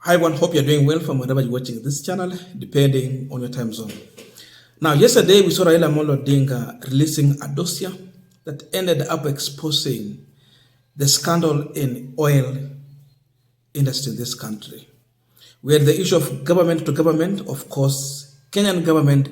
Hi everyone, hope you're doing well from wherever you're watching this channel, depending on your time zone. Now, yesterday we saw Raila Amolo Odinga releasing a dossier that ended up exposing the scandal in oil industry in this country. We had the issue of government to government, of course, Kenyan government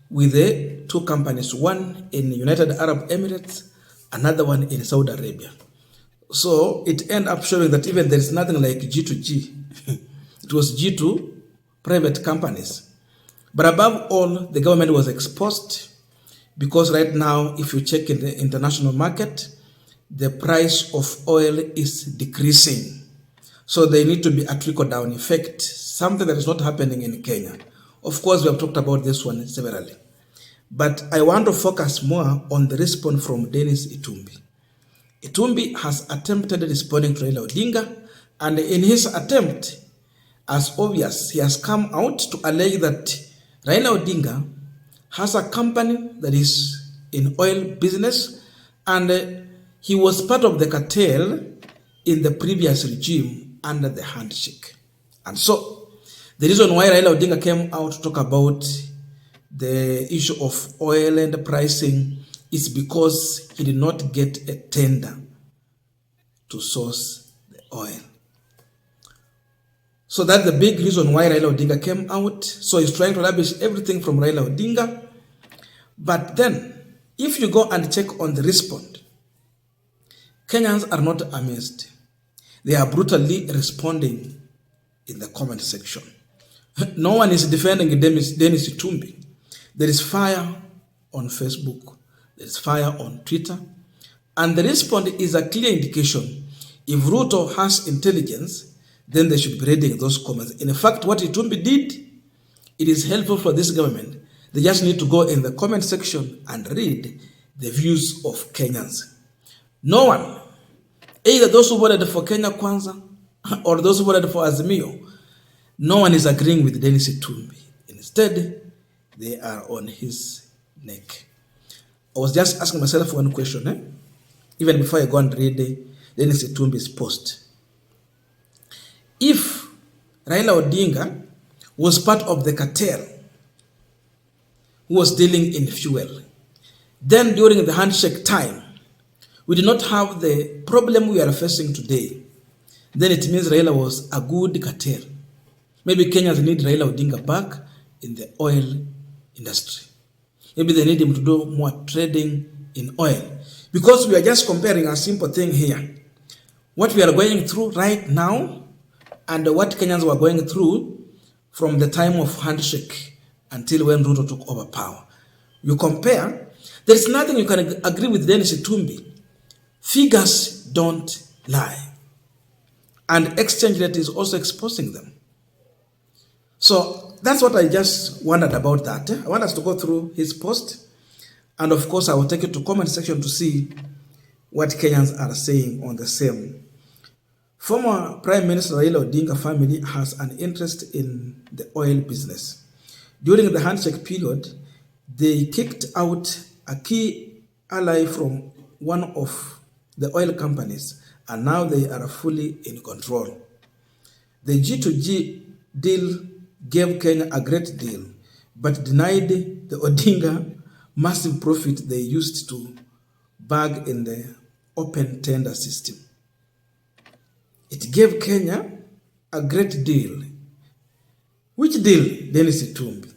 with the two companies, one in United Arab Emirates, another one in Saudi Arabia. So it ended up showing that even there is nothing like G2G. It was G to private companies. But above all, the government was exposed because right now, if you check in the international market, the price of oil is decreasing. So there need to be a trickle-down effect, something that is not happening in Kenya. Of course, we have talked about this one severally. But I want to focus more on the response from Dennis Itumbi. Itumbi has attempted responding to Raila Odinga, and in his attempt, as obvious, he has come out to allege that Raila Odinga has a company that is in oil business, and he was part of the cartel in the previous regime under the handshake. And so, the reason why Raila Odinga came out to talk about the issue of oil and pricing is because he did not get a tender to source the oil. So that's the big reason why Raila Odinga came out. So he's trying to lavish everything from Raila Odinga. But then, if you go and check on the response, Kenyans are not amazed. They are brutally responding in the comment section. No one is defending Dennis Itumbi. There is fire on Facebook. There is fire on Twitter. And the response is a clear indication. If Ruto has intelligence, then they should be reading those comments. In fact, what Itumbi did, it is helpful for this government. They just need to go in the comment section and read the views of Kenyans. No one, either those who voted for Kenya Kwanza or those who voted for Azimio, no one is agreeing with Dennis Itumbi. Instead, they are on his neck. I was just asking myself one question, even before I go and read Dennis Itumbi's post. If Raila Odinga was part of the cartel who was dealing in fuel, then during the handshake time, we did not have the problem we are facing today. Then it means Raila was a good cartel. Maybe Kenyans need Raila Odinga back in the oil industry. Maybe they need him to do more trading in oil. Because we are just comparing a simple thing here. What we are going through right now and what Kenyans were going through from the time of handshake until when Ruto took over power. You compare, there is nothing you can agree with Dennis Itumbi. Figures don't lie. And exchange rate is also exposing them. So that's what I just wondered about that. I want us to go through his post. And of course, I will take it to comment section to see what Kenyans are saying on the same. Former Prime Minister Raila Odinga family has an interest in the oil business. During the handshake period, they kicked out a key ally from one of the oil companies, and now they are fully in control. The G2G deal gave Kenya a great deal, but denied the Odinga massive profit they used to bag in the open tender system. It gave Kenya a great deal. Which deal? Dennis Itumbi.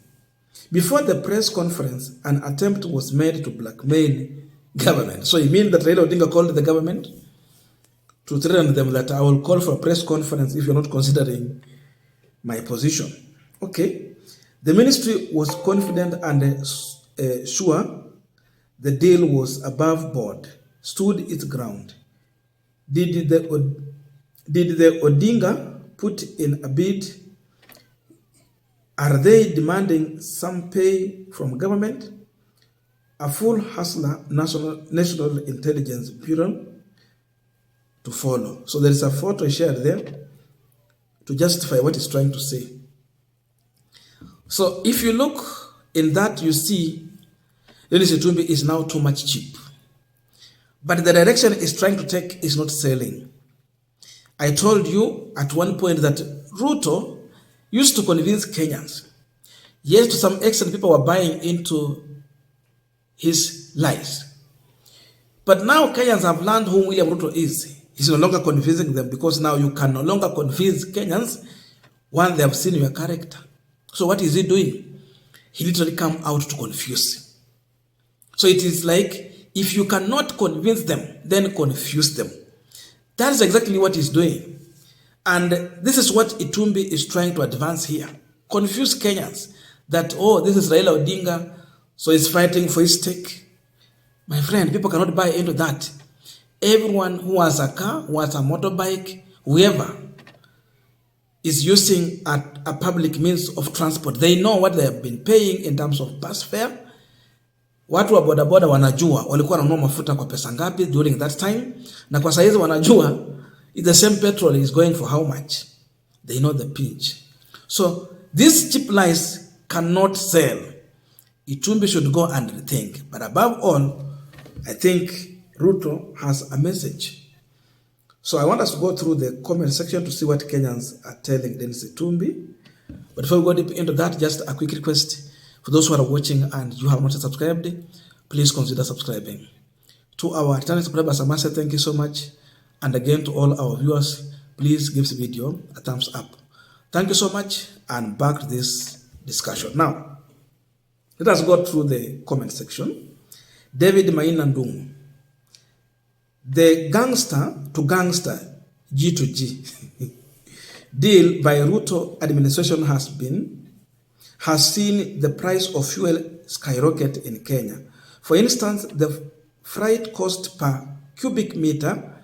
Before the press conference, an attempt was made to blackmail government. So you mean that Raila Odinga called the government to threaten them that I will call for a press conference if you're not considering my position. Okay. The ministry was confident and sure the deal was above board, stood its ground. Did the Odinga put in a bid? Are they demanding some pay from government? A full hustler National Intelligence Bureau to follow. So there is a photo shared there to justify what he's trying to say. So if you look in that, you see Dennis Itumbi is now too much cheap. But the direction he's trying to take is not selling. I told you at one point that Ruto used to convince Kenyans. Yes, to some extent, people were buying into his lies. But now Kenyans have learned who William Ruto is. He's no longer convincing them, because now you can no longer convince Kenyans when they have seen your character. So what is he doing? He literally come out to confuse. So it is like, if you cannot convince them, then confuse them. That is exactly what he's doing. And this is what Itumbi is trying to advance here. Confuse Kenyans that, oh, this is Raila Odinga, so he's fighting for his stake. My friend, people cannot buy into that. Everyone who has a car, who has a motorbike, whoever is using a public means of transport, they know what they have been paying in terms of bus fare. Watu wa bodaboda wanajua walikuwa wananunua mafuta kwa pesa ngapi during that time, na kwa saizi wanajua if the same petrol is going for how much. They know the pinch. So these cheap lies cannot sell. Itumbi should go and rethink. But above all, I think Ruto has a message. So I want us to go through the comment section to see what Kenyans are telling Dennis Itumbi. But before we go deep into that, just a quick request. For those who are watching and you have not subscribed, please consider subscribing. To our returning subscribers, I must say thank you so much. And again, to all our viewers, please give this video a thumbs up. Thank you so much, and back to this discussion. Now, let us go through the comment section. David Inangungwa. The gangster to gangster, G to G deal by Ruto administration has seen the price of fuel skyrocket in Kenya. For instance, the freight cost per cubic meter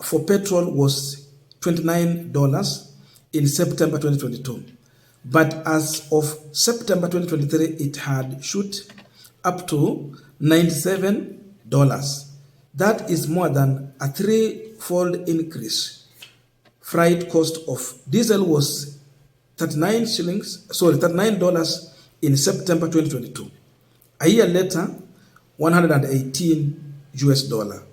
for petrol was $29 in September 2022. But as of September 2023, it had shot up to $97. That is more than a threefold increase. Freight cost of diesel was $39 in September 2022. A year later, $118.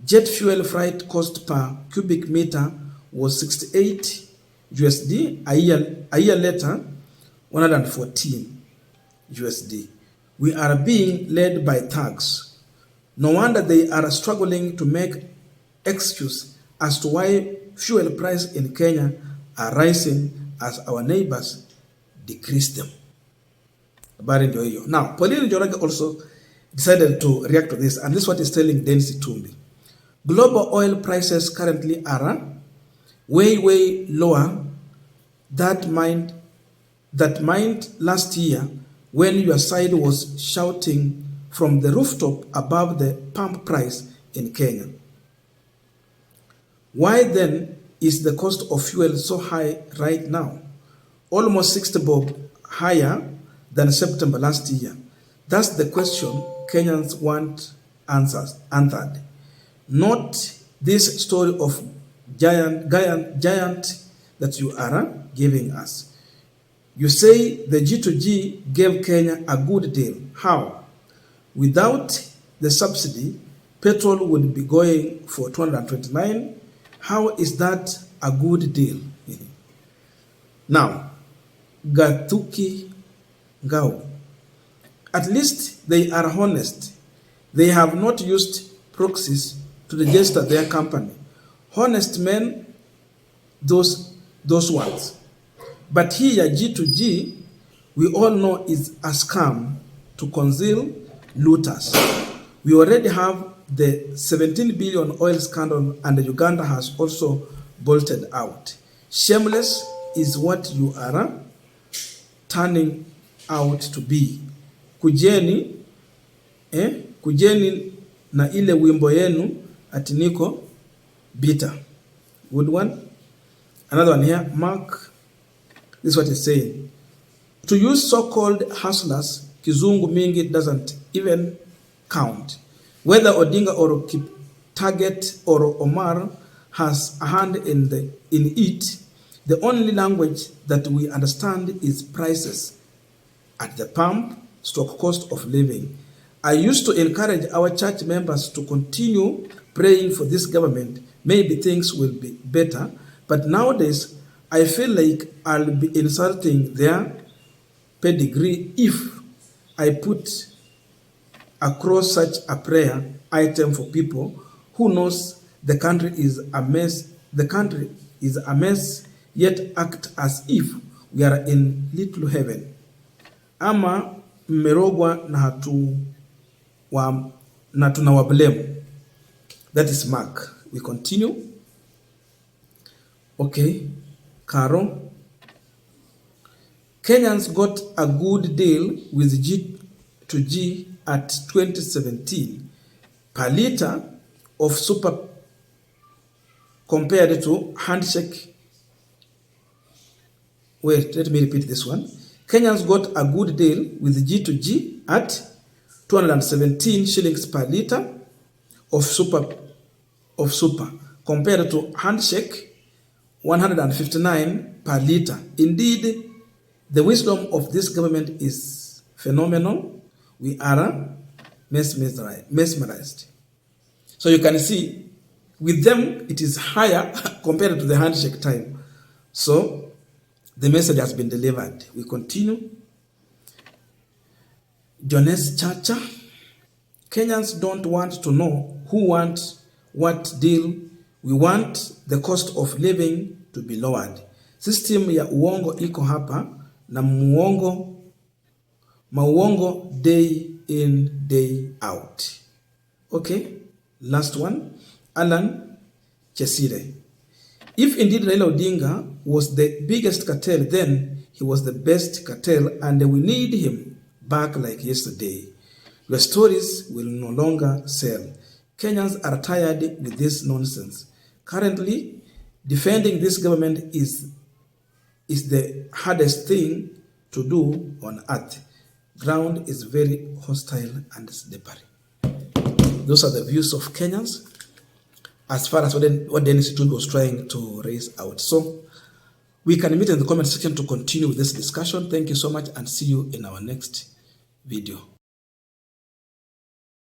Jet fuel freight cost per cubic meter was $68. A year later, $114. We are being led by thugs. No wonder they are struggling to make excuse as to why fuel price in Kenya are rising as our neighbors decrease them. Now, Pauline Njoroge also decided to react to this, and this is what he's telling Dennis Itumbi. Global oil prices currently are way lower that mind last year when your side was shouting from the rooftop above the pump price in Kenya. Why then is the cost of fuel so high right now? Almost 60 bob higher than September last year. That's the question Kenyans want answered. Not this story of giant that you are giving us. You say the G2G gave Kenya a good deal. How? Without the subsidy, petrol would be going for $229. How is that a good deal? Now, Gathuki Ngao. At least they are honest. They have not used proxies to register their company. Honest men, those ones. But here, G2G, we all know is a scam to conceal looters. We already have the 17 billion oil scandal, and Uganda has also bolted out. Shameless is what you are turning out to be. Kujeni na ile wimbo yenu ati niko bitter. Good one. Another one here, Mark. This is what he's saying. To use so-called hustlers, kizungu mingi doesn't even count. Whether Odinga or Target or Omar has a hand in it, the only language that we understand is prices at the pump, stock cost of living. I used to encourage our church members to continue praying for this government. Maybe things will be better, But nowadays, I feel like I'll be insulting their pedigree if I put across such a prayer item for people who knows the country is a mess. The country is a mess, yet act as if we are in little heaven. Ama mmerogwa na tunawablame. That is Mark. We continue. Okay, Caro. Kenyans got a good deal with G2G at 2017 per liter of super compared to handshake. Wait, let me repeat this one. Kenyans got a good deal with G2G at 217 shillings per liter of super compared to handshake 159 per liter. Indeed, the wisdom of this government is phenomenal. We are mesmerized. So you can see, with them, it is higher compared to the handshake time. So the message has been delivered. We continue. Jones Chacha. Kenyans don't want to know who wants what deal. We want the cost of living to be lowered. System ya uongo iko hapa na mauongo day in, day out. Okay, last one. Alan Chesire. If indeed Raila Odinga was the biggest cartel, then he was the best cartel and we need him back like yesterday. Your stories will no longer sell. Kenyans are tired with this nonsense. Currently, defending this government is the hardest thing to do on earth. Ground is very hostile and slippery. Those are the views of Kenyans as far as what Dennis Itumbi was trying to raise out. So we can meet in the comment section to continue with this discussion. Thank you so much and see you in our next video.